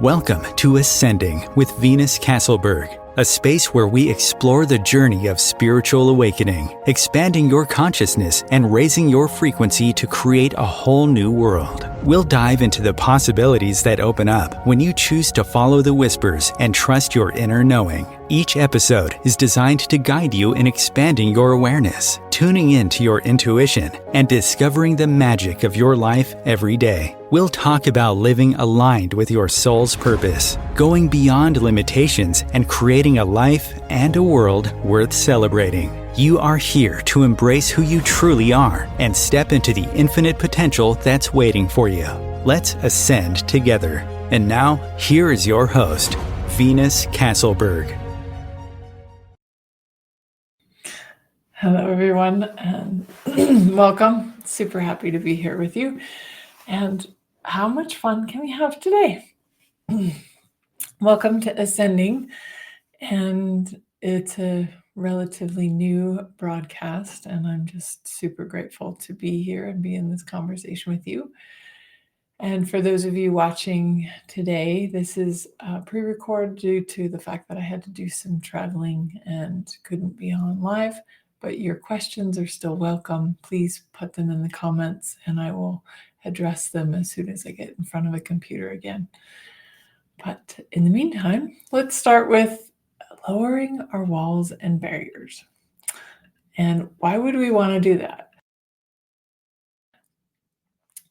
Welcome to Ascending with Venus Castleberg, a space where we explore the journey of spiritual awakening, expanding your consciousness and raising your frequency to create a whole new world. We'll dive into the possibilities that open up when you choose to follow the whispers and trust your inner knowing. Each episode is designed to guide you in expanding your awareness, tuning into your intuition, and discovering the magic of your life every day. We'll talk about living aligned with your soul's purpose, going beyond limitations, and creating a life and a world worth celebrating. You are here to embrace who you truly are and step into the infinite potential that's waiting for you. Let's ascend together. And now, here is your host, Venus Castleberg. Hello, everyone, and welcome. Super happy to be here with you. And how much fun can we have today? Welcome to Ascending, and it's a relatively new broadcast, and I'm just super grateful to be here and be in this conversation with you. And for those of you watching today, this is pre-record due to the fact that I had to do some traveling and couldn't be on live. But your questions are still welcome. Please put them in the comments and I will address them as soon as I get in front of a computer again. But in the meantime, let's start with lowering our walls and barriers. And why would we want to do that?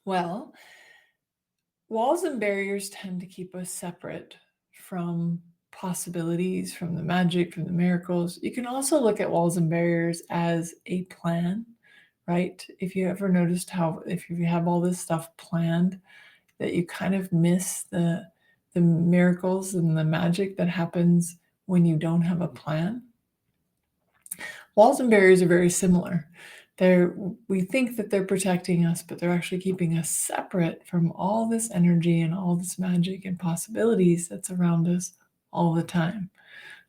Well, walls and barriers tend to keep us separate from possibilities, from the magic, from the miracles. You can also look at walls and barriers as a plan, right? If you ever noticed how, if you have all this stuff planned, that you kind of miss the miracles and the magic that happens when you don't have a plan. Walls and barriers are very similar. We think that they're protecting us, but they're actually keeping us separate from all this energy and all this magic and possibilities that's around us all the time.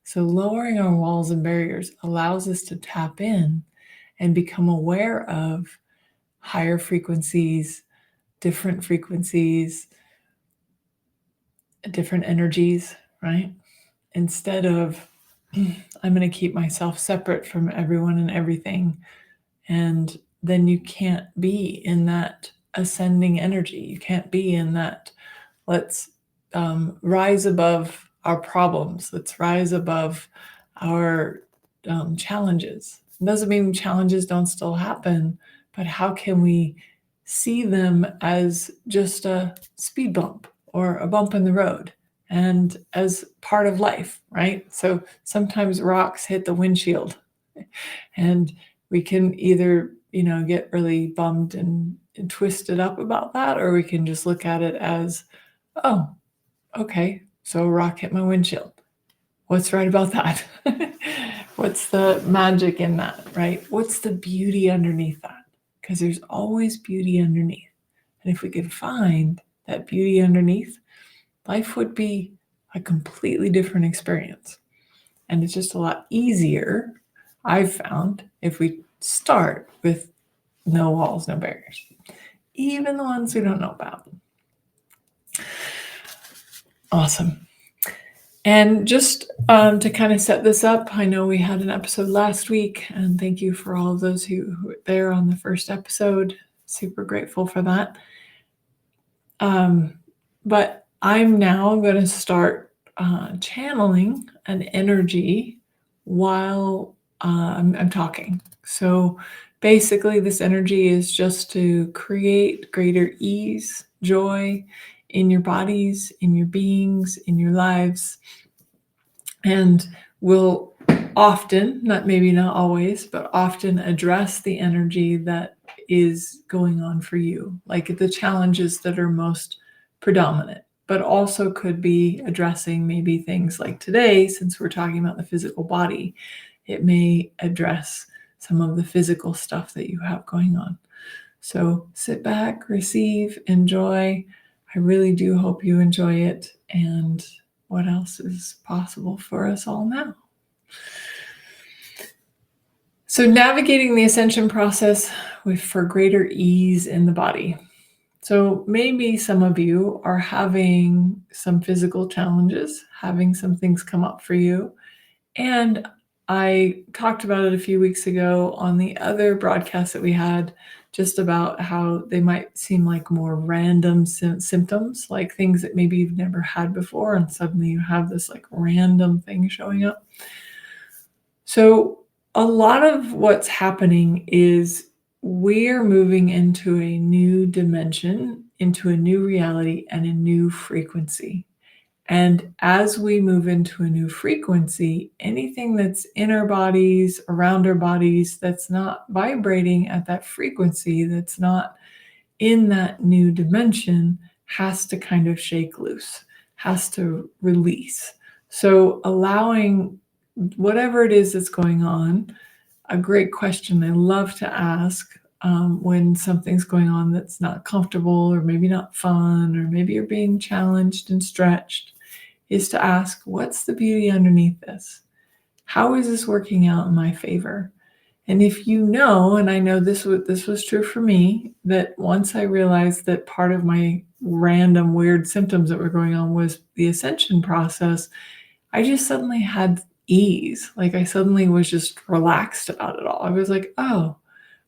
So lowering our walls and barriers allows us to tap in and become aware of higher frequencies, different energies, right? Instead of, I'm going to keep myself separate from everyone and everything. And then you can't be in that ascending energy. You can't be in that, let's rise above our problems. Let's rise above our challenges. It doesn't mean challenges don't still happen, but how can we see them as just a speed bump or a bump in the road and as part of life, right? So sometimes rocks hit the windshield and we can either, get really bummed and twisted up about that, or we can just look at it as, oh, okay, so a rock hit my windshield. What's right about that? What's the magic in that, right? What's the beauty underneath that? Because there's always beauty underneath. And if we could find that beauty underneath, life would be a completely different experience. And it's just a lot easier, I've found, if we start with no walls, no barriers, even the ones we don't know about. Awesome. And just to kind of set this up, I know we had an episode last week, and thank you for all of those who were there on the first episode. Super grateful for that. But I'm now going to start channeling an energy while I'm talking. So basically, this energy is just to create greater ease, joy in your bodies, in your beings, in your lives. And will often, maybe not always, but often address the energy that is going on for you, like the challenges that are most predominant, but also could be addressing maybe things like today, since we're talking about the physical body, it may address some of the physical stuff that you have going on. So sit back, receive, enjoy. I really do hope you enjoy it. And what else is possible for us all now? So navigating the ascension process for greater ease in the body. So maybe some of you are having some physical challenges, having some things come up for you. And I talked about it a few weeks ago on the other broadcast that we had, just about how they might seem like more random symptoms, like things that maybe you've never had before, and suddenly you have this like random thing showing up. So, a lot of what's happening is we're moving into a new dimension, into a new reality, and a new frequency. And as we move into a new frequency, anything that's in our bodies, around our bodies, that's not vibrating at that frequency, that's not in that new dimension, has to kind of shake loose, has to release. So, allowing whatever it is that's going on, a great question I love to ask when something's going on that's not comfortable, or maybe not fun, or maybe you're being challenged and stretched, is to ask, what's the beauty underneath this? How is this working out in my favor? And if you know, and I know this was true for me, that once I realized that part of my random weird symptoms that were going on was the ascension process, I just suddenly had ease. Like I suddenly was just relaxed about it all. I was like, oh,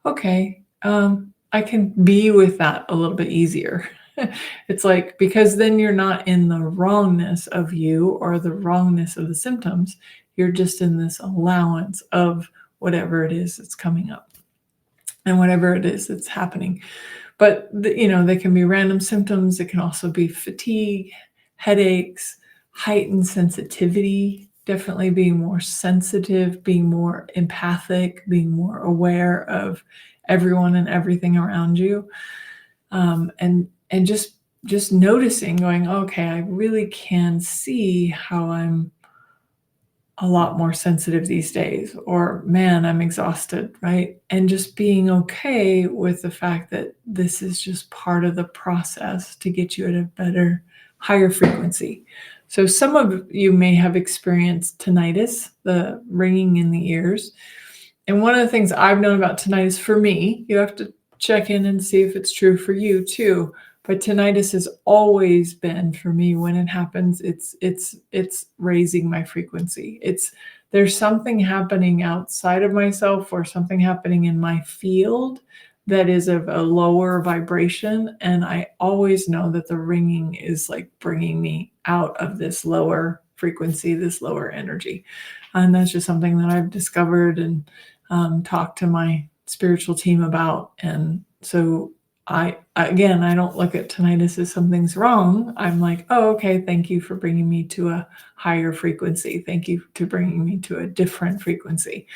okay, I can be with that a little bit easier. It's like, because then you're not in the wrongness of you or the wrongness of the symptoms. You're just in this allowance of whatever it is that's coming up and whatever it is that's happening. But they can be random symptoms. It can also be fatigue, headaches, heightened sensitivity, definitely being more sensitive, being more empathic, being more aware of everyone and everything around you. And just noticing, going, okay, I really can see how I'm a lot more sensitive these days, or man, I'm exhausted, right? And just being okay with the fact that this is just part of the process to get you at a better, higher frequency. So some of you may have experienced tinnitus, the ringing in the ears. And one of the things I've known about tinnitus, for me, you have to check in and see if it's true for you too. But tinnitus has always been, for me, when it happens, it's raising my frequency. There's something happening outside of myself, or something happening in my field that is of a lower vibration, and I always know that the ringing is like bringing me out of this lower frequency, this lower energy. And that's just something that I've discovered and talked to my spiritual team about. And so again, I don't look at tinnitus as something's wrong. I'm like, oh, okay, thank you for bringing me to a higher frequency. Thank you to bringing me to a different frequency.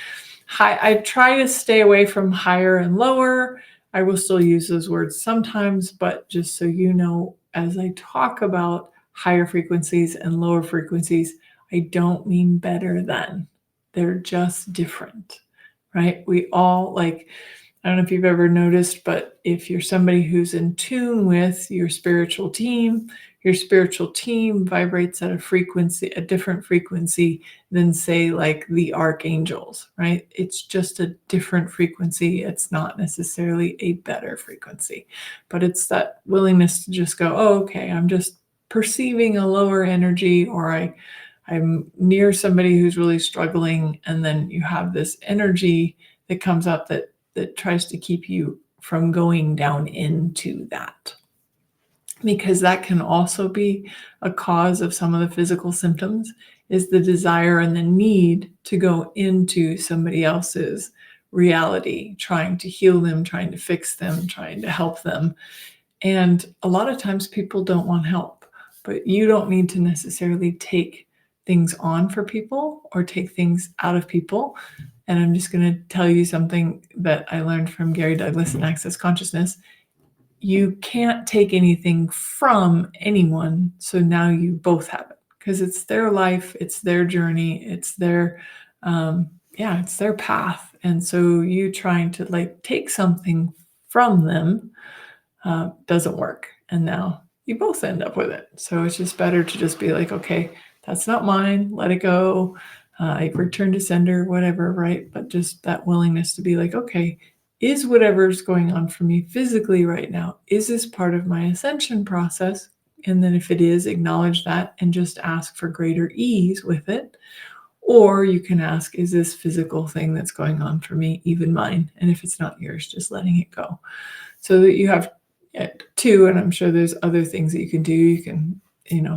I try to stay away from higher and lower. I will still use those words sometimes, but just so you know, as I talk about higher frequencies and lower frequencies, I don't mean better than. They're just different, right? We all, like, I don't know if you've ever noticed, but if you're somebody who's in tune with your spiritual team vibrates at a different frequency than, say, like the archangels, right? It's just a different frequency. It's not necessarily a better frequency, but it's that willingness to just go, oh, okay, I'm just perceiving a lower energy, or I'm near somebody who's really struggling, and then you have this energy that comes up that tries to keep you from going down into that. Because that can also be a cause of some of the physical symptoms, is the desire and the need to go into somebody else's reality, trying to heal them, trying to fix them, trying to help them. And a lot of times people don't want help, but you don't need to necessarily take things on for people or take things out of people. And I'm just going to tell you something that I learned from Gary Douglas in Access Consciousness. You can't take anything from anyone. So now you both have it, because it's their life, it's their journey, it's their, it's their path. And so you trying to like take something from them doesn't work. And now you both end up with it. So it's just better to just be like, okay, that's not mine. Let it go. I return to sender, whatever, right? But just that willingness to be like, okay, is whatever's going on for me physically right now, is this part of my ascension process? And then if it is, acknowledge that and just ask for greater ease with it. Or you can ask, is this physical thing that's going on for me even mine? And if it's not yours, just letting it go. So that you have two, and I'm sure there's other things that you can do. You can,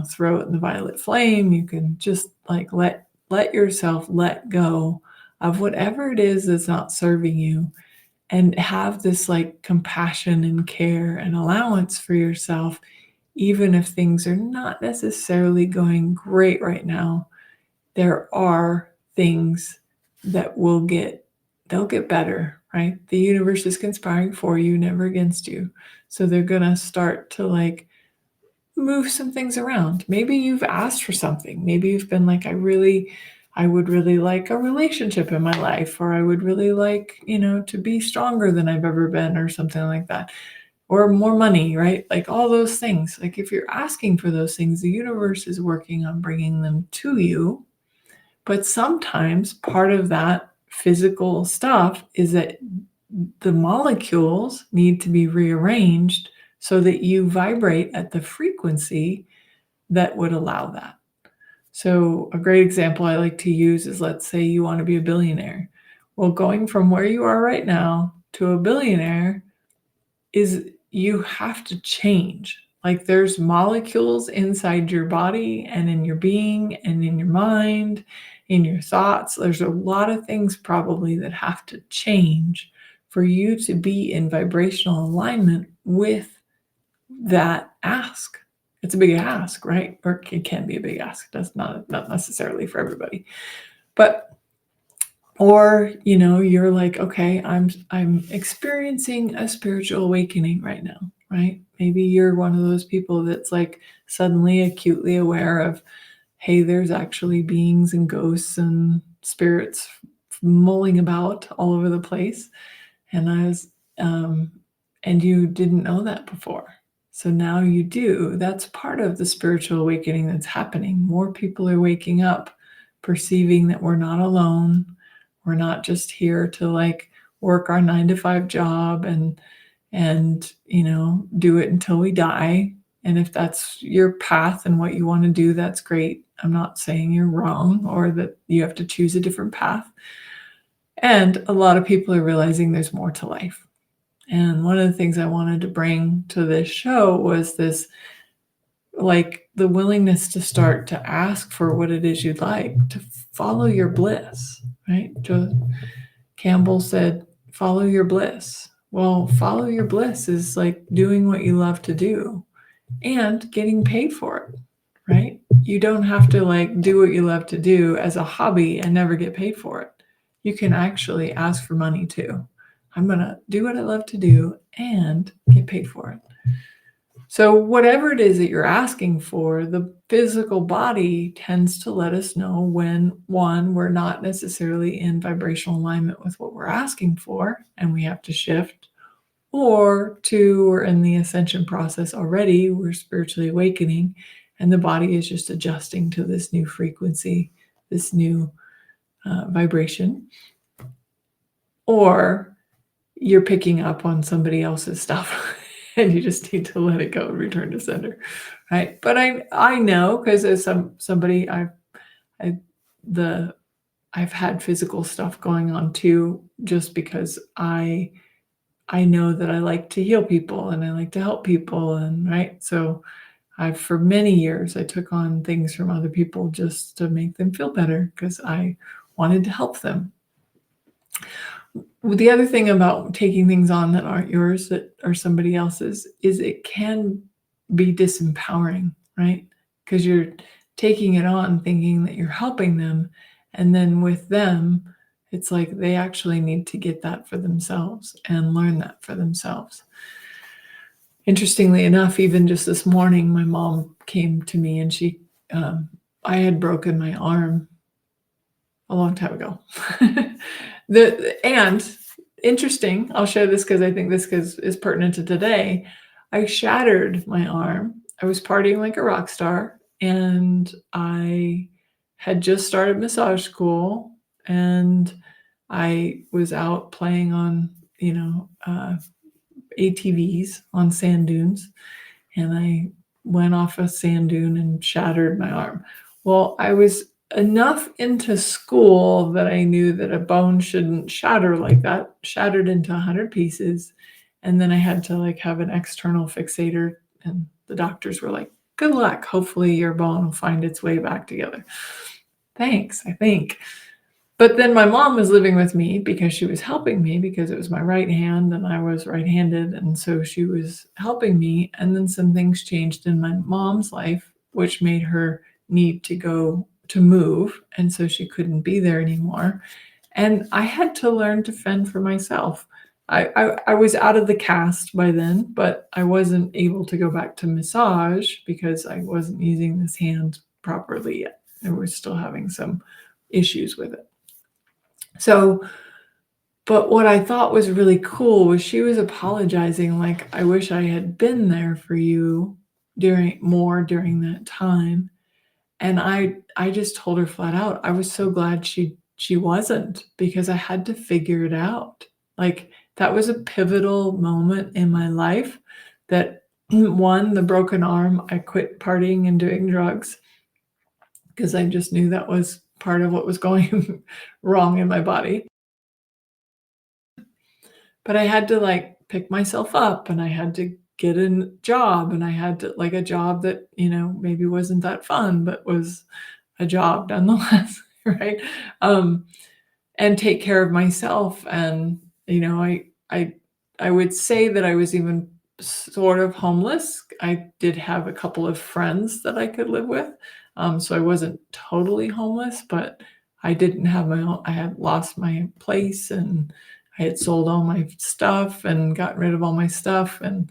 throw it in the violet flame. You can just like let yourself let go of whatever it is that's not serving you, and have this like compassion and care and allowance for yourself, even if things are not necessarily going great right now. There are things that they'll get better, right? The universe is conspiring for you, never against you. So they're going to start to like move some things around. Maybe you've asked for something. Maybe you've been like, I would really like a relationship in my life, or I would really like, to be stronger than I've ever been, or something like that, or more money, right? Like all those things. Like if you're asking for those things, the universe is working on bringing them to you. But sometimes part of that physical stuff is that the molecules need to be rearranged so that you vibrate at the frequency that would allow that. So a great example I like to use is, let's say you want to be a billionaire. Well, going from where you are right now to a billionaire is you have to change. Like there's molecules inside your body and in your being and in your mind, in your thoughts. There's a lot of things probably that have to change for you to be in vibrational alignment with that ask. It's a big ask, right? Or it can be a big ask. That's not necessarily for everybody. But or you're like, okay, I'm experiencing a spiritual awakening right now, right? Maybe you're one of those people that's like suddenly acutely aware of, hey, there's actually beings and ghosts and spirits mulling about all over the place. And and you didn't know that before. So now you do. That's part of the spiritual awakening that's happening. More people are waking up, perceiving that we're not alone. We're not just here to like work our 9-to-5 job and do it until we die. And if that's your path and what you want to do, that's great. I'm not saying you're wrong or that you have to choose a different path. And a lot of people are realizing there's more to life. And one of the things I wanted to bring to this show was this, like the willingness to start to ask for what it is you'd like, to follow your bliss, right? Joe Campbell said, follow your bliss. Well, follow your bliss is like doing what you love to do and getting paid for it, right? You don't have to like do what you love to do as a hobby and never get paid for it. You can actually ask for money too. I'm going to do what I love to do and get paid for it. So whatever it is that you're asking for, the physical body tends to let us know when, one, we're not necessarily in vibrational alignment with what we're asking for, and we have to shift, or two, we're in the ascension process already, we're spiritually awakening, and the body is just adjusting to this new frequency, this new vibration. Or you're picking up on somebody else's stuff and you just need to let it go and return to sender, right? But I know, because as somebody I've had physical stuff going on too, just because I know that I like to heal people and I like to help people, and right. So for many years I took on things from other people just to make them feel better because I wanted to help them. The other thing about taking things on that aren't yours, that are somebody else's, is it can be disempowering, right? Because you're taking it on thinking that you're helping them. And then with them, it's like they actually need to get that for themselves and learn that for themselves. Interestingly enough, even just this morning, my mom came to me and I had broken my arm a long time ago. And interesting, I'll share this because I think this is pertinent to today. I shattered my arm. I was partying like a rock star, and I had just started massage school, and I was out playing on ATVs on sand dunes, and I went off a sand dune and shattered my arm. Well, I was enough into school that I knew that a bone shouldn't shatter like that, shattered into 100 pieces. And then I had to like have an external fixator, and the doctors were like, good luck. Hopefully your bone will find its way back together. Thanks, I think. But then my mom was living with me because she was helping me because it was my right hand and I was right-handed. And so she was helping me. And then some things changed in my mom's life, which made her need to go to move. And so she couldn't be there anymore. And I had to learn to fend for myself. I was out of the cast by then, but I wasn't able to go back to massage because I wasn't using this hand properly yet. And we're still having some issues with it. So, but what I thought was really cool was she was apologizing, like, I wish I had been there for you during that time. And I just told her flat out, I was so glad she wasn't, because I had to figure it out. Like, that was a pivotal moment in my life that one, the broken arm, I quit partying and doing drugs because I just knew that was part of what was going wrong in my body. But I had to, like, pick myself up, and I had to get a job, and I had to like, a job that, maybe wasn't that fun, but was a job nonetheless, right? Um, and take care of myself, and, I would say that I was even sort of homeless. I did have a couple of friends that I could live with, so I wasn't totally homeless, but I didn't have my own. I had lost my place, and I had sold all my stuff and gotten rid of all my stuff, and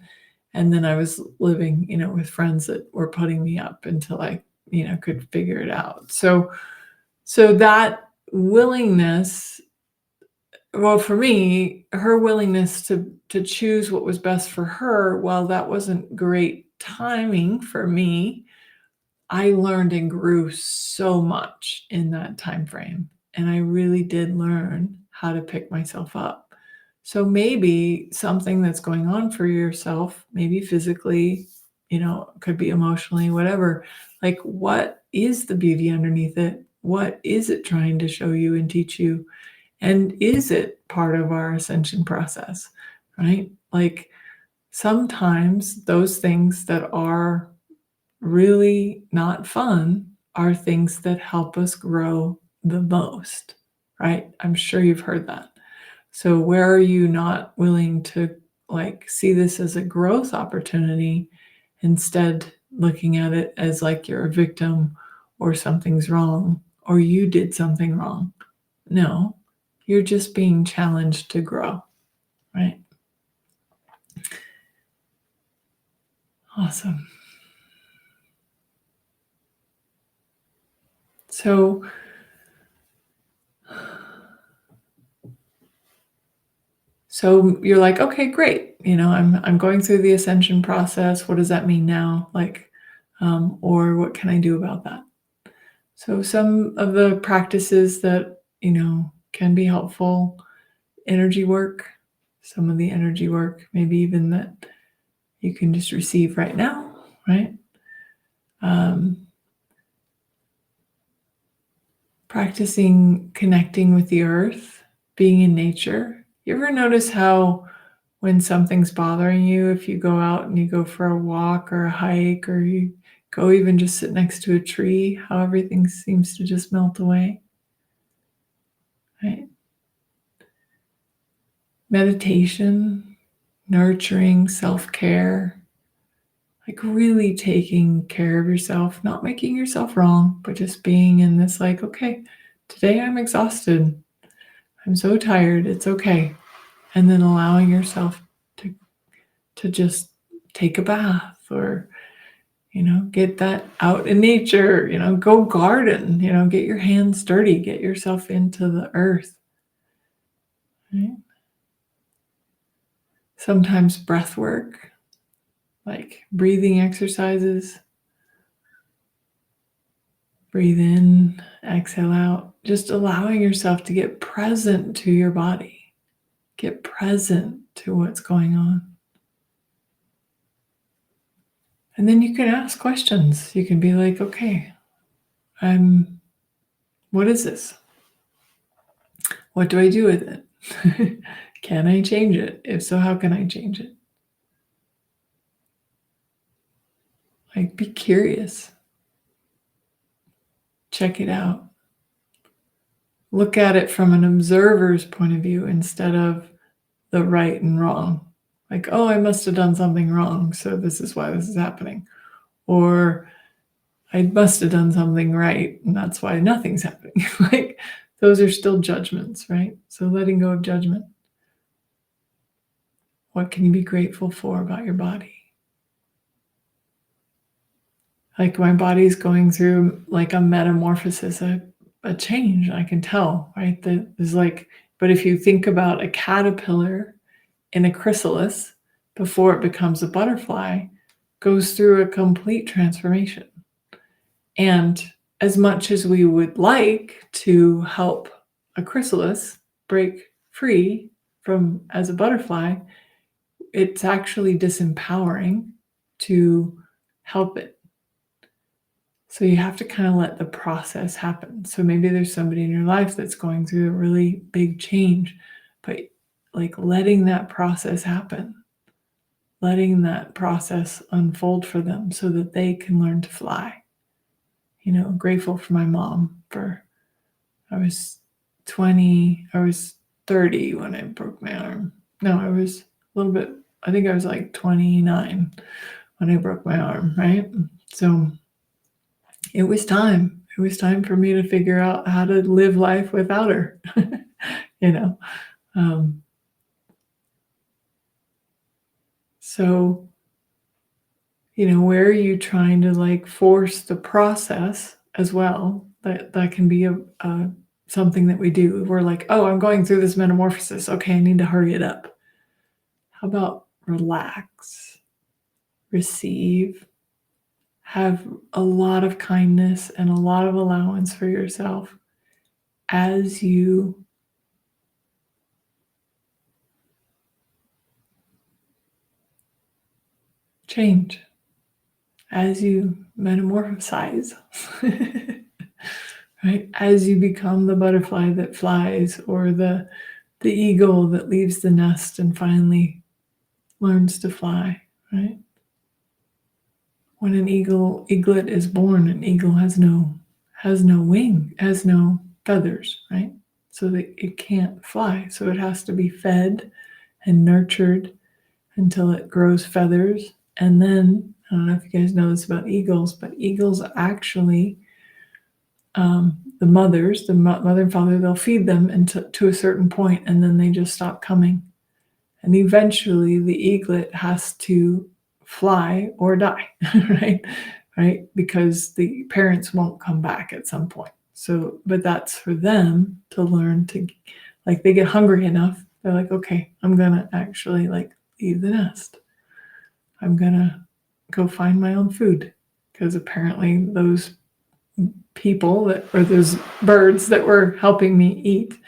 then I was living, with friends that were putting me up until I, could figure it out. So that willingness, well, for me, her willingness to choose what was best for her, while that wasn't great timing for me, I learned and grew so much in that time frame, and I really did learn how to pick myself up. So maybe something that's going on for yourself, maybe physically, could be emotionally, whatever. Like, what is the beauty underneath it? What is it trying to show you and teach you? And is it part of our ascension process, right? Like, sometimes those things that are really not fun are things that help us grow the most, right? I'm sure you've heard that. So where are you not willing to, like, see this as a growth opportunity, instead looking at it as like you're a victim or something's wrong or you did something wrong? No, you're just being challenged to grow, right? Awesome. So you're like, okay, great. I'm going through the ascension process. What does that mean now? Like, or what can I do about that? So some of the practices that, can be helpful: energy work, some of the energy work, maybe even that you can just receive right now, right? Um, Practicing connecting with the earth, being in nature. You ever notice how when something's bothering you, if you go out and you go for a walk or a hike, or you go even just sit next to a tree, how everything seems to just melt away, right? Meditation, nurturing, self-care, like really taking care of yourself, not making yourself wrong, but just being in this, like, okay, today I'm exhausted. I'm so tired. It's okay. And then allowing yourself to just take a bath, or get that out in nature, go garden, get your hands dirty, get yourself into the earth, right? Sometimes breath work, like breathing exercises. Breathe in, exhale out, just allowing yourself to get present to your body, Get present to what's going on. And then you can ask questions. You can be like, okay, what is this? What do I do with it? Can I change it? If so, how can I change it? Like, be curious. Check it out. Look at it from an observer's point of view instead of the right and wrong. Like, oh, I must have done something wrong, so this is why this is happening. Or I must have done something right, and that's why nothing's happening. Like, those are still judgments, right? So letting go of judgment. What can you be grateful for about your body? Like, my body's going through like a metamorphosis, a change. I can tell, right? That is like, but if you think about a caterpillar in a chrysalis before it becomes a butterfly, goes through a complete transformation. And as much as we would like to help a chrysalis break free from as a butterfly, it's actually disempowering to help it. So you have to kind of let the process happen. So maybe there's somebody in your life that's going through a really big change, but like letting that process happen, letting that process unfold for them so that they can learn to fly. You know, grateful for my mom I was 30 when I broke my arm. No, I was a little bit, I think I was like 29 when I broke my arm, right? So it was time. It was time for me to figure out how to live life without her, you know? So, you know, where are you trying to like force the process as well? That can be a something that we do. We're like, oh, I'm going through this metamorphosis. Okay, I need to hurry it up. How about relax, receive, have a lot of kindness and a lot of allowance for yourself as you change, as you metamorphosize, right? As you become the butterfly that flies or the eagle that leaves the nest and finally learns to fly, right? When an eaglet is born, an eagle has no wing, has no feathers, right? So that it can't fly. So it has to be fed and nurtured until it grows feathers. And then, I don't know if you guys know this about eagles, but eagles actually, the mother and father, they'll feed them until to a certain point, and then they just stop coming. And eventually the eaglet has to fly or die, right? Right? Because the parents won't come back at some point. So, but that's for them to learn to, like, they get hungry enough. They're like, okay, I'm going to actually like leave the nest. I'm going to go find my own food because apparently those people that, or those birds that were helping me eat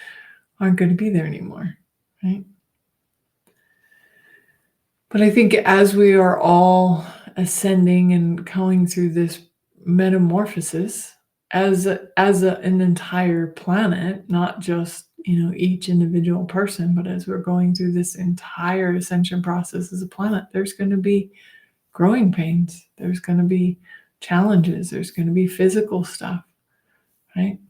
aren't going to be there anymore, right? But I think as we are all ascending and going through this metamorphosis as an entire planet, not just, you know, each individual person, but as we're going through this entire ascension process as a planet, there's going to be growing pains. There's going to be challenges. There's going to be physical stuff, right?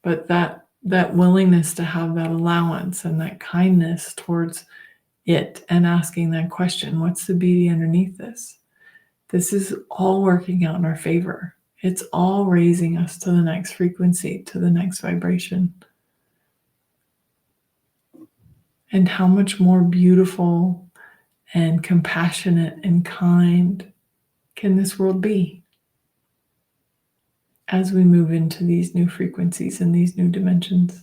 But that willingness to have that allowance and that kindness towards it and asking that question, what's the beauty underneath this? This is all working out in our favor. It's all raising us to the next frequency, to the next vibration. And how much more beautiful and compassionate and kind can this world be as we move into these new frequencies and these new dimensions?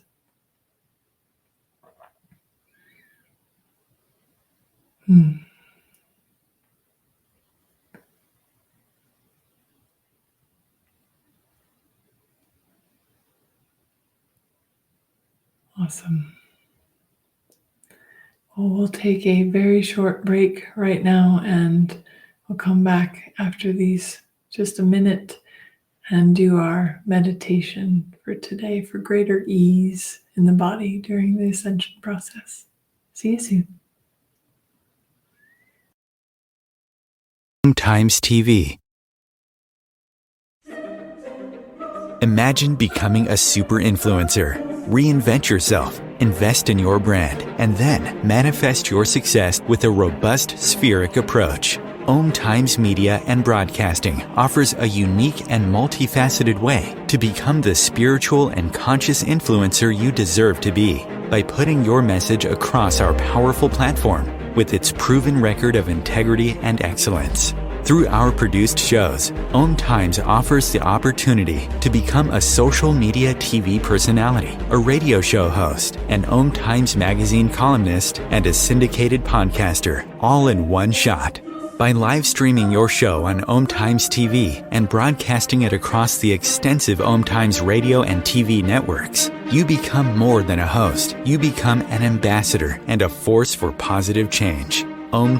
Awesome. Well, we'll take a very short break right now, and we'll come back after these just a minute and do our meditation for today for greater ease in the body during the ascension process. See you soon. Times TV. Imagine becoming a super influencer. Reinvent yourself, invest in your brand, and then manifest your success with a robust spheric approach. Times Media and Broadcasting offers a unique and multifaceted way to become the spiritual and conscious influencer you deserve to be by putting your message across our powerful platform with its proven record of integrity and excellence. Through our produced shows, Times offers the opportunity to become a social media TV personality, a radio show host, an Times magazine columnist, and a syndicated podcaster, all in one shot. By live streaming your show on Times TV and broadcasting it across the extensive Times radio and TV networks, you become more than a host. You become an ambassador and a force for positive change.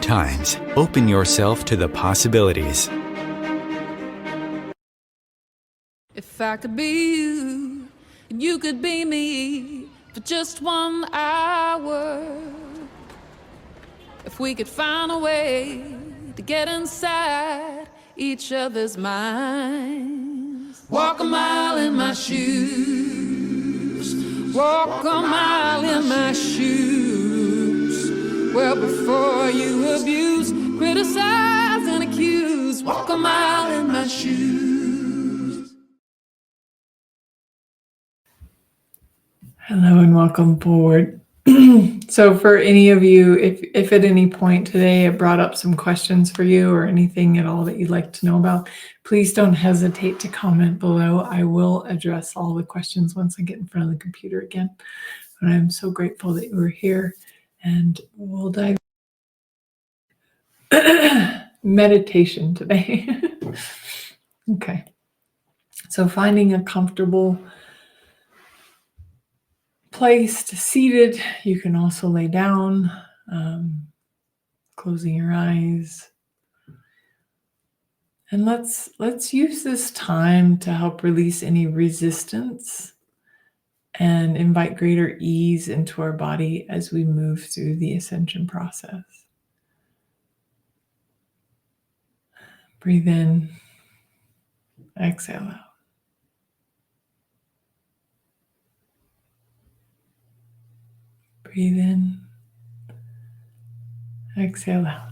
Times. Open yourself to the possibilities. If I could be you, and you could be me for just 1 hour. If we could find a way to get inside each other's minds. Walk a mile in my shoes. Walk a mile in my shoes. Well, before you abuse, criticize, and accuse, walk a mile in my shoes. Hello and welcome forward. So for any of you, if at any point today it brought up some questions for you or anything at all that you'd like to know about, please don't hesitate to comment below. I will address all the questions once I get in front of the computer again. But I'm so grateful that you were here, and we'll dive meditation today. Okay. So finding a comfortable placed, seated. You can also lay down, closing your eyes. And let's use this time to help release any resistance and invite greater ease into our body as we move through the ascension process. Breathe in, exhale out. Breathe in, exhale out.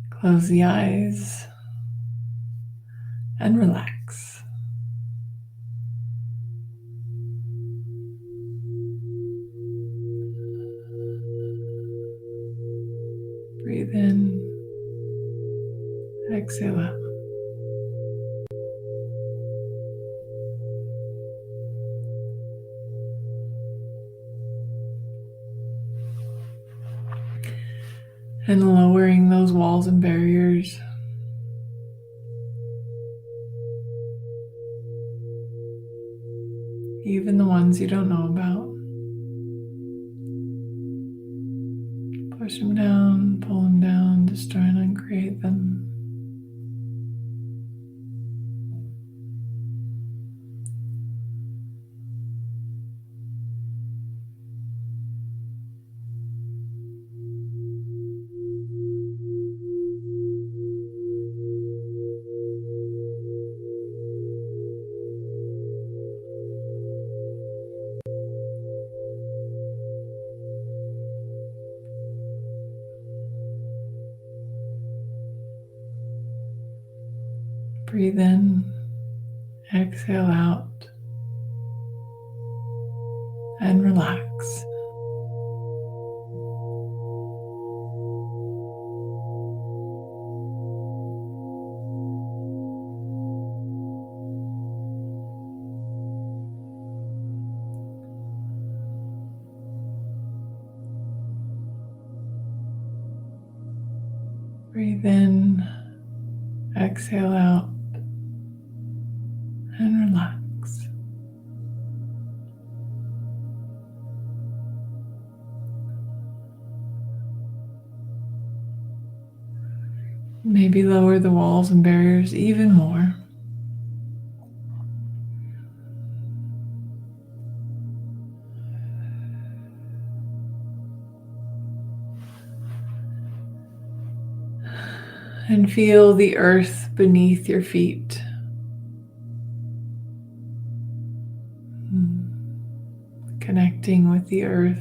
Close the eyes and relax. Breathe in, exhale out. And lowering those walls and barriers. Even the ones you don't know about. Push them down, pull them down, destroy and uncreate them. Breathe in, exhale out, and relax. Breathe in, exhale out, and relax. Maybe lower the walls and barriers even more. And feel the earth beneath your feet. Connecting with the earth.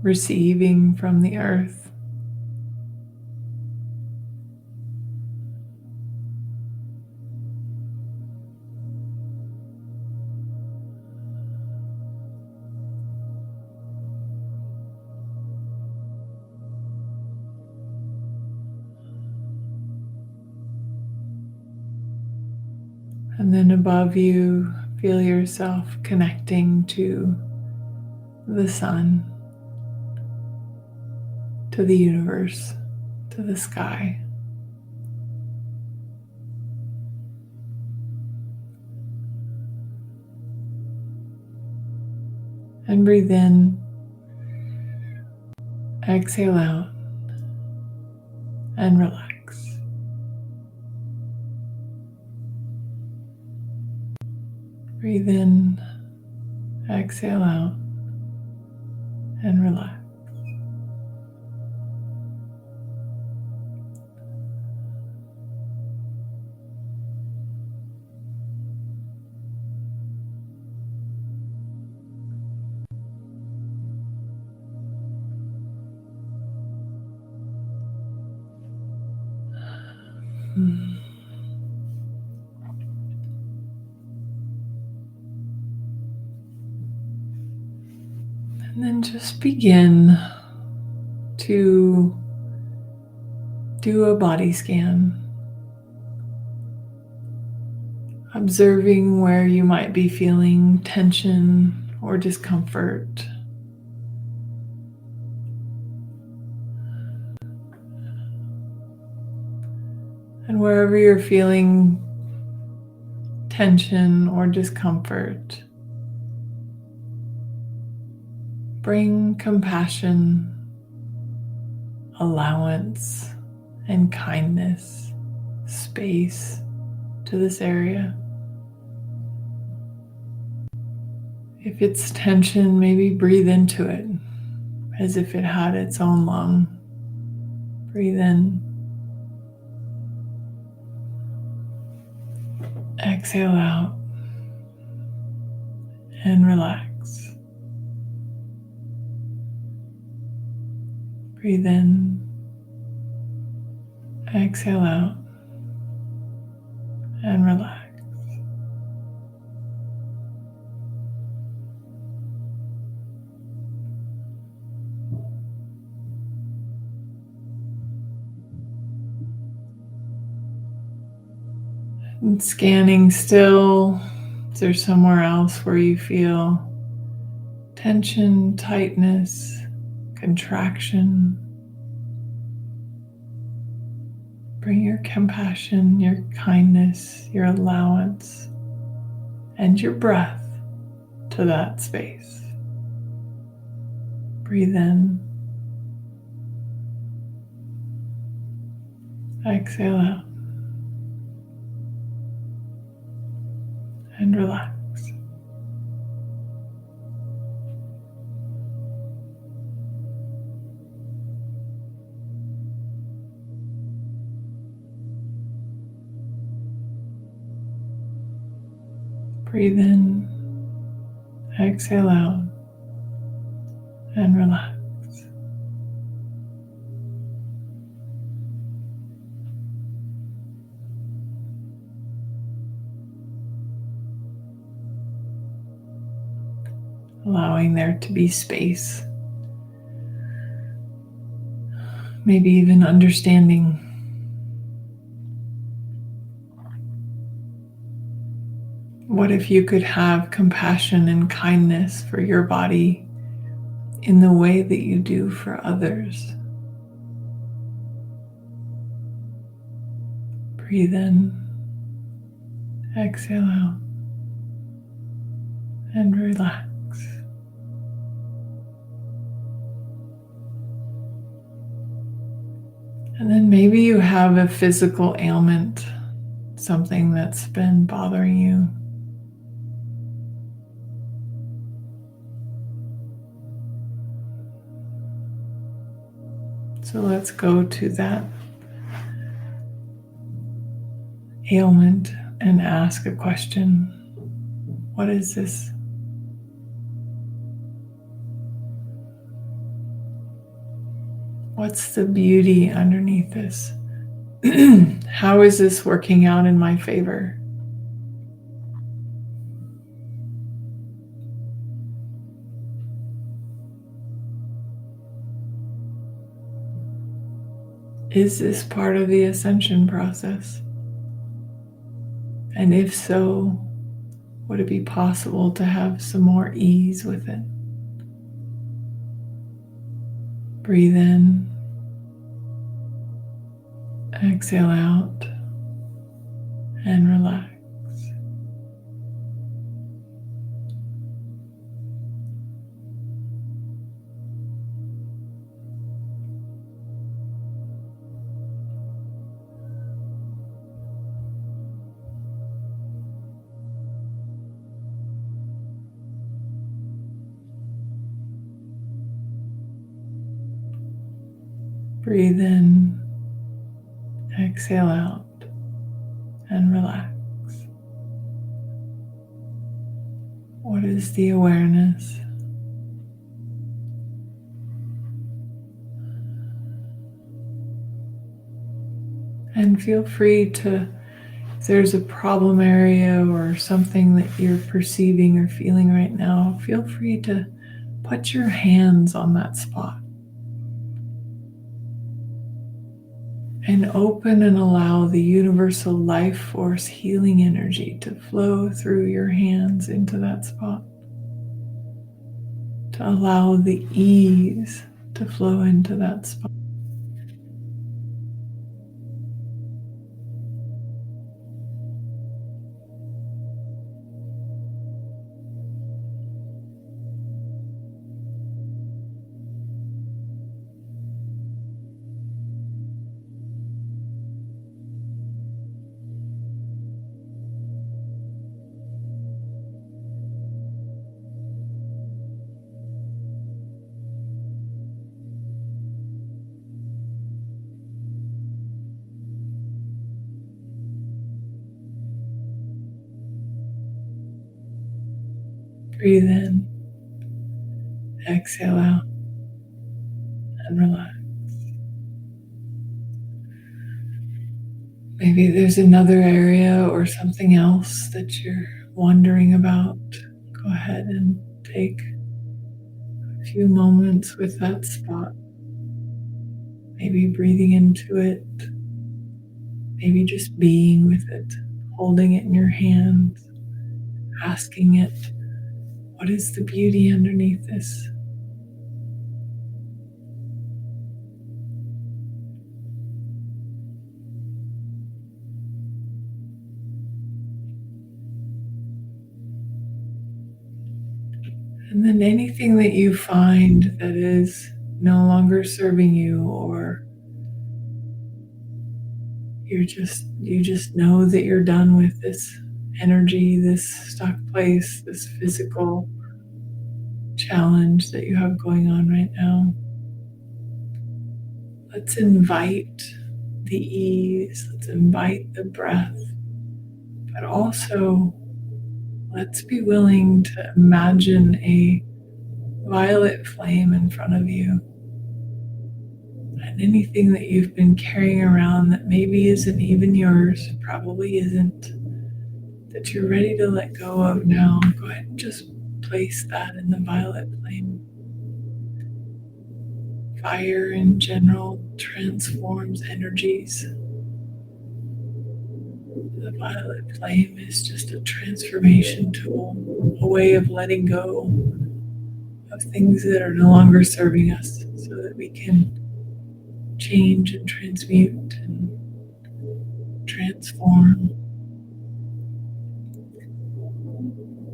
Receiving from the earth. And then above you, feel yourself connecting to the sun, to the universe, to the sky. And breathe in, exhale out, and relax. Breathe in, exhale out, and relax. And then just begin to do a body scan, observing where you might be feeling tension or discomfort. And wherever you're feeling tension or discomfort, bring compassion, allowance, and kindness, space to this area. If it's tension, maybe breathe into it as if it had its own lung. Breathe in. Exhale out and relax. Breathe in. Exhale out and relax. And scanning still, is there somewhere else where you feel tension, tightness, contraction? Bring your compassion, your kindness, your allowance, and your breath to that space. Breathe in. Exhale out. And relax. Breathe in, exhale out, and relax. Allowing there to be space, maybe even understanding. What if you could have compassion and kindness for your body in the way that you do for others? Breathe in, exhale out, and relax. maybe you have a physical ailment, something that's been bothering you. So let's go to that ailment and ask a question. What is this? What's the beauty underneath this? How is this working out in my favor? Is this part of the ascension process? And if so, would it be possible to have some more ease with it? Breathe in, exhale out, and relax. Breathe in, exhale out, and relax. What is the awareness? And feel free to, if there's a problem area or something that you're perceiving or feeling right now, feel free to put your hands on that spot. And open and allow the universal life force healing energy to flow through your hands into that spot. To allow the ease to flow into that spot. Breathe in, exhale out, and relax. Maybe there's another area or something else that you're wondering about. Go ahead and take a few moments with that spot. Maybe breathing into it, maybe just being with it, holding it in your hands, asking it, what is the beauty underneath this? And then anything that you find that is no longer serving you, or you just know that you're done with this energy, this stuck place, this physical challenge that you have going on right now. Let's invite the ease, let's invite the breath, but also let's be willing to imagine a violet flame in front of you. And anything that you've been carrying around that maybe isn't even yours, probably isn't, that you're ready to let go of now, go ahead and just place that in the violet flame. Fire in general transforms energies. The violet flame is just a transformation tool, a way of letting go of things that are no longer serving us so that we can change and transmute and transform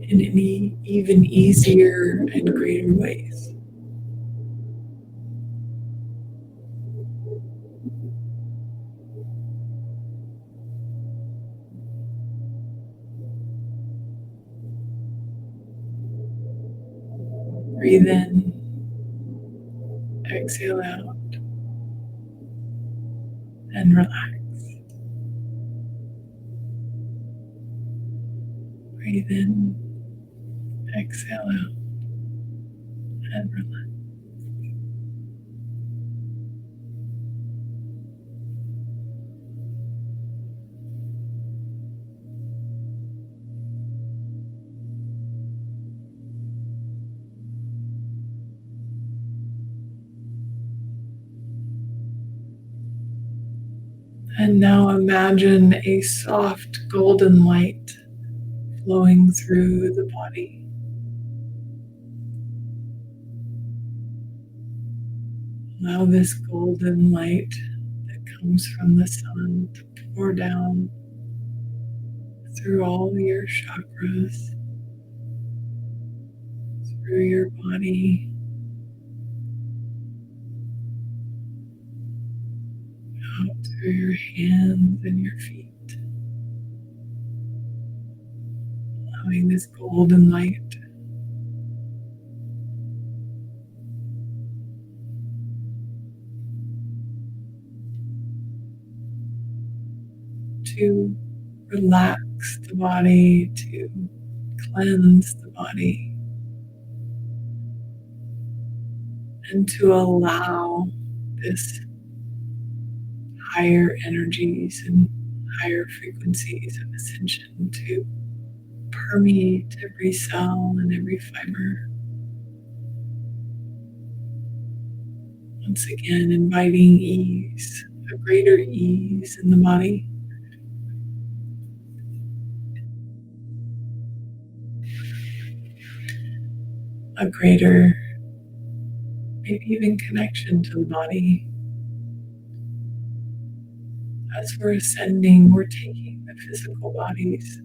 in any even easier and greater ways. Breathe in, exhale out, and relax. Breathe in, exhale out, and relax. And now imagine a soft golden light flowing through the body. Allow this golden light that comes from the sun to pour down through all your chakras, through your body, out through your hands and your feet. Allowing this golden light to relax the body, to cleanse the body, and to allow this higher energies and higher frequencies of ascension to permeate every cell and every fiber. Once again, inviting ease, a greater ease in the body. A greater, maybe even connection to the body. As we're ascending, we're taking the physical bodies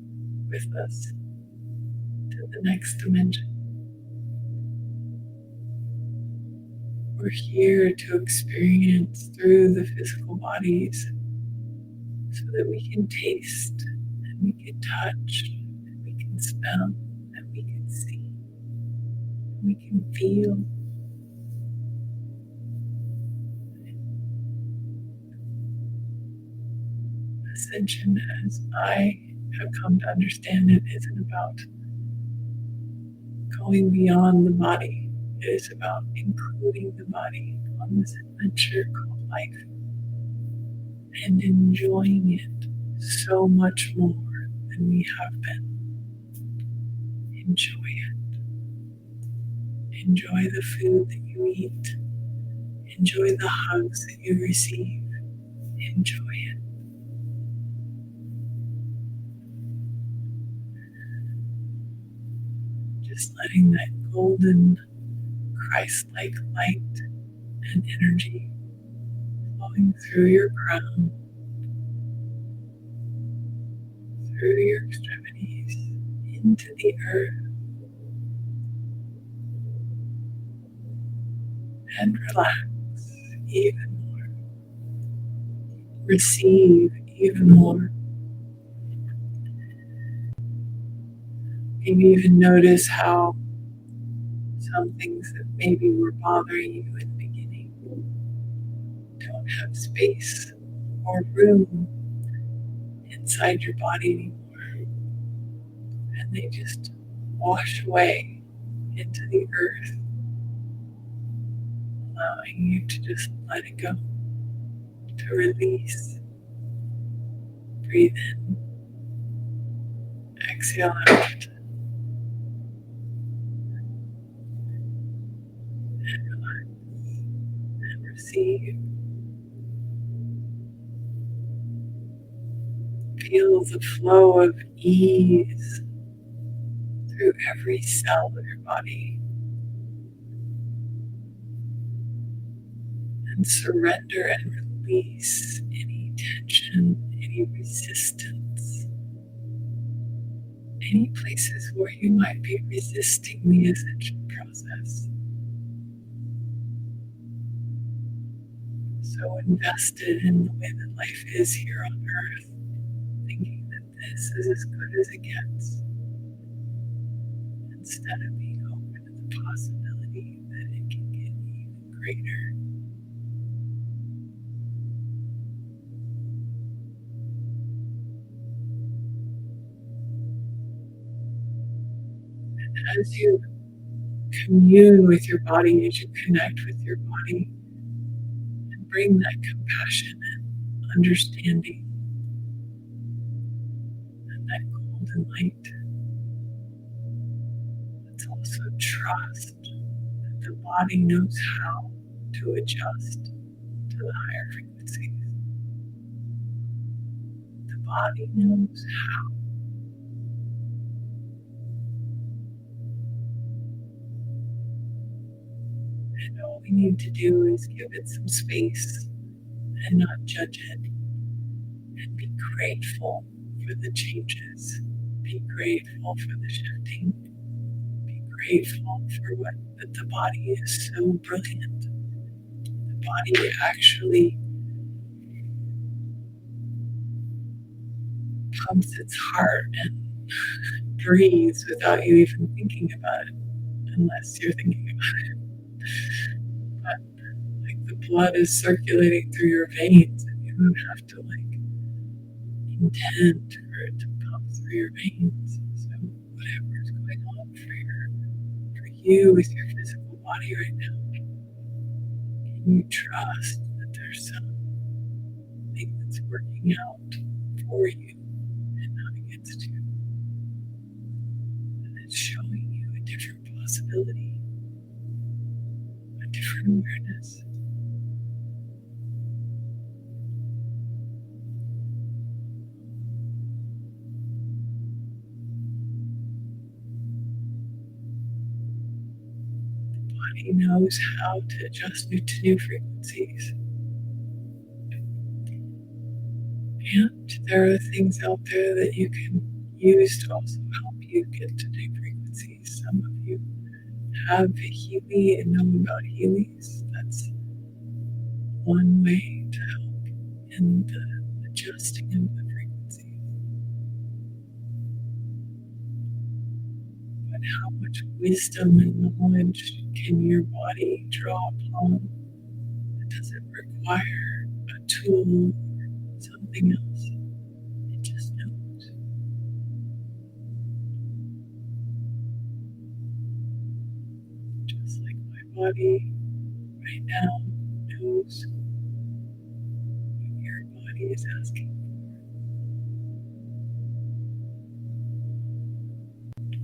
with us to the next dimension. We're here to experience through the physical bodies so that we can taste and we can touch and we can smell and we can see and we can feel. Ascension, as I have come to understand it, isn't about going beyond the body. It is about including the body on this adventure called life and enjoying it so much more than we have been. Enjoy it. Enjoy the food that you eat. Enjoy the hugs that you receive. Enjoy it. Just letting that golden Christ-like light and energy flowing through your crown, through your extremities, into the earth, and relax even more. Receive even more. Maybe even notice how some things that maybe were bothering you in the beginning don't have space or room inside your body anymore. And they just wash away into the earth, allowing you to just let it go, to release. Breathe in, exhale out, and relax, and receive. Feel the flow of ease through every cell of your body. And surrender and release any tension, any resistance, any places where you might be resisting the ascension process. So invested in the way that life is here on earth, thinking that this is as good as it gets, instead of being open to the possibility it can get even greater. As you commune with your body, as you connect with your body, and bring that compassion and understanding and that golden light, it's also trust that the body knows how to adjust to the higher frequencies. The body knows how. And all we need to do is give it some space and not judge it, and be grateful for the changes. Be grateful for the shifting. Be grateful for what that the body is so brilliant. The body actually pumps its heart and breathes without you even thinking about it, unless you're thinking about it. But like the blood is circulating through your veins, and you don't have to like intend for it to pump through your veins. So whatever is going on for you with your physical body right now, can you trust that there's something that's working out for you and not against you? And it's showing you a different possibility, a different awareness. The body knows how to adjust to new frequencies. And there are things out there that you can use to also help you get to new frequencies. Some of you have Healy and know about Heelys. That's one way to help in the adjusting of the frequencies. But how much wisdom and knowledge can your body draw upon? It doesn't require a tool or something else. It just knows. Just like my body right now knows what your body is asking for.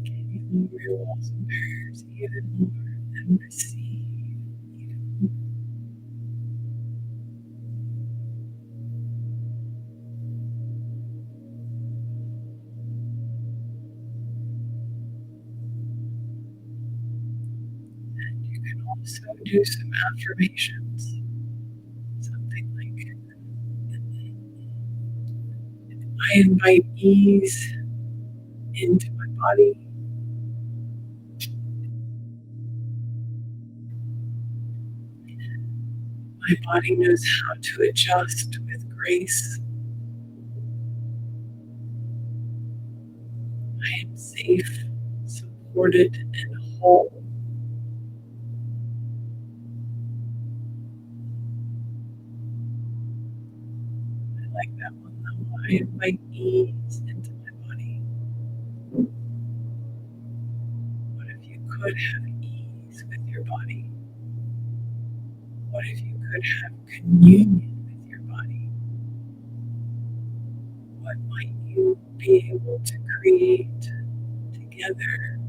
Can you lower your walls and barriers even more and receive even more? And you can also do some affirmations. Something like, I invite ease into my body. My body knows how to adjust with grace. I am safe, supported, and whole. I like that one though. I invite ease into my body. What if you could have ease with your body? What if you could have communion with your body? What might you be able to create together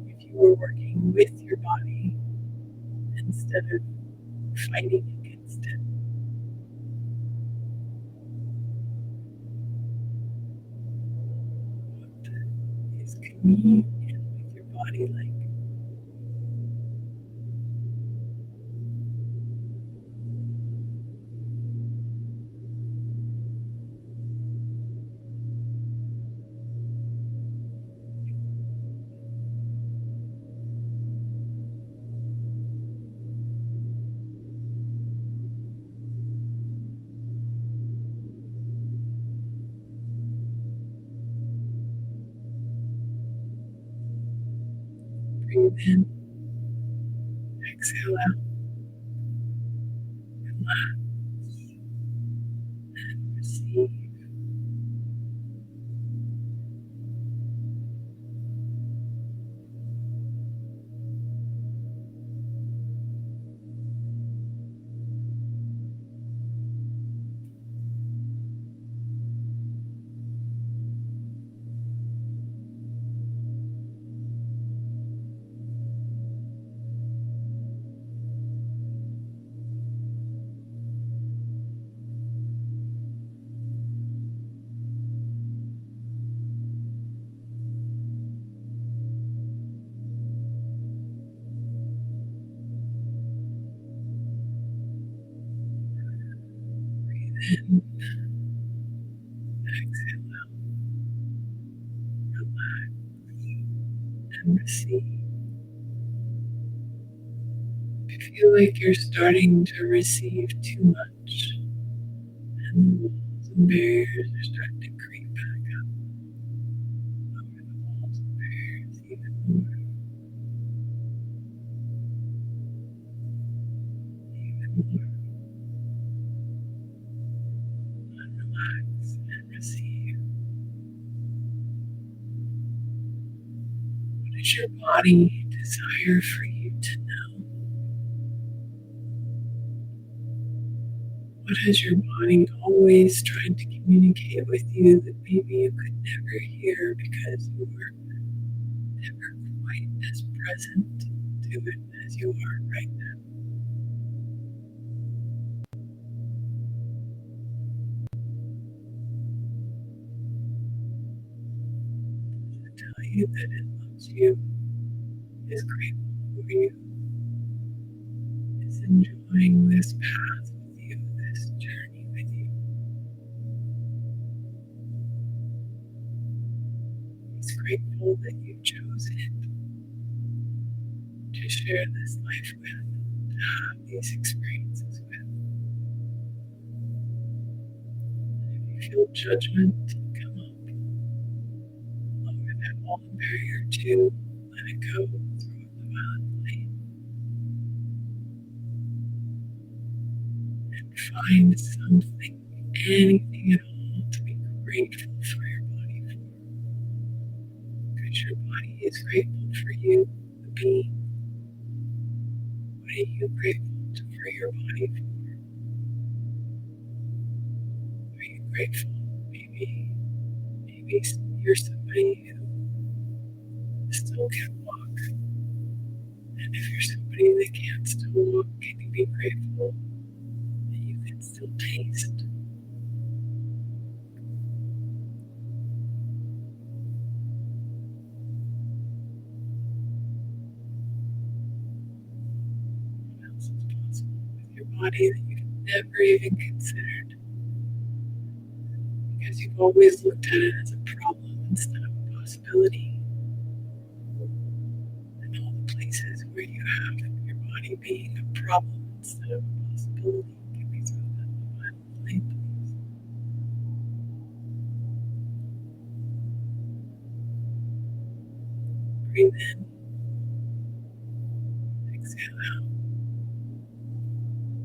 if you were working with your body instead of fighting against it? What is communion with your body like? Breathe in, exhale out, relax, and receive. Breathe in, exhale out, relax, and receive. If you feel like you're starting to receive too much, and the walls and barriers are starting to creep back up over the walls and barriers even more, even more. Relax and receive. What does your body desire for you to know? What has your body always tried to communicate with you that maybe you could never hear because you were never quite as present to it as you are right now? To tell you that it loves you, is grateful for you, is enjoying this path with you, this journey with you. He's grateful that you chose it to share this life with, to have these experiences with. If you feel judgment come up, lower that wall and barrier too. Let it go, throw it in the violet flame, and find something, anything at all, to be grateful for your body for. Because your body is grateful for you, the being. What are you grateful for your body for? Are you grateful? Maybe you're somebody who still can walk. And if you're somebody that can't still walk, can you be grateful that you can still taste? What else is possible with your body that you've never even considered? Because you've always looked at it as a problem instead of a possibility. And all the places where you have your body being a problem instead of a possibility, can we throw that in the violet flame, please? Breathe in, exhale out,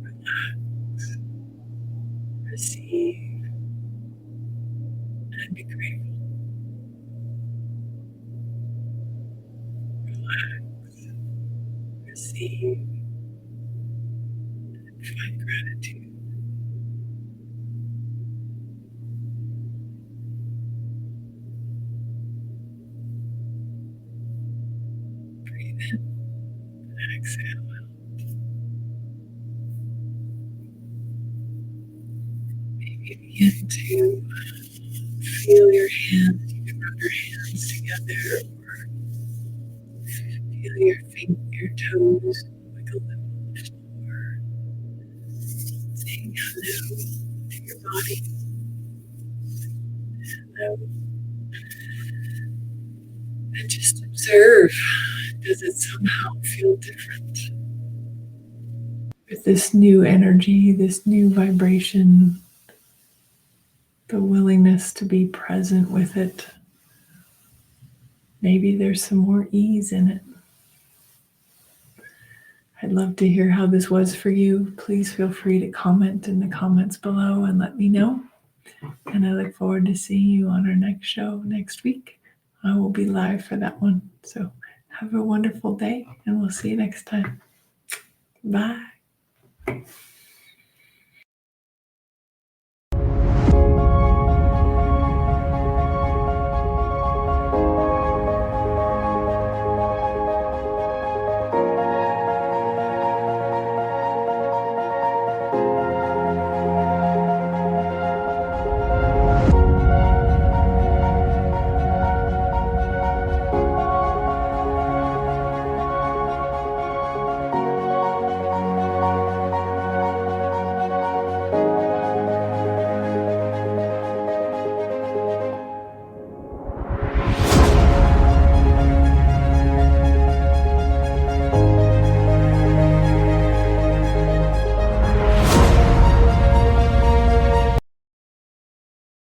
relax, receive, and be grateful. Relax, receive, and find gratitude. Breathe in and exhale out. Maybe begin to feel your hands. You can rub your hands together or feel your toes wiggle them on the floor. Saying hello to your body. Hello. And just observe. Does it somehow feel different? With this new energy, this new vibration, the willingness to be present with it. Maybe there's some more ease in it. I'd love to hear how this was for you. Please feel free to comment in the comments below and let me know. And I look forward to seeing you on our next show next week. I will be live for that one. So have a wonderful day, and we'll see you next time. Bye.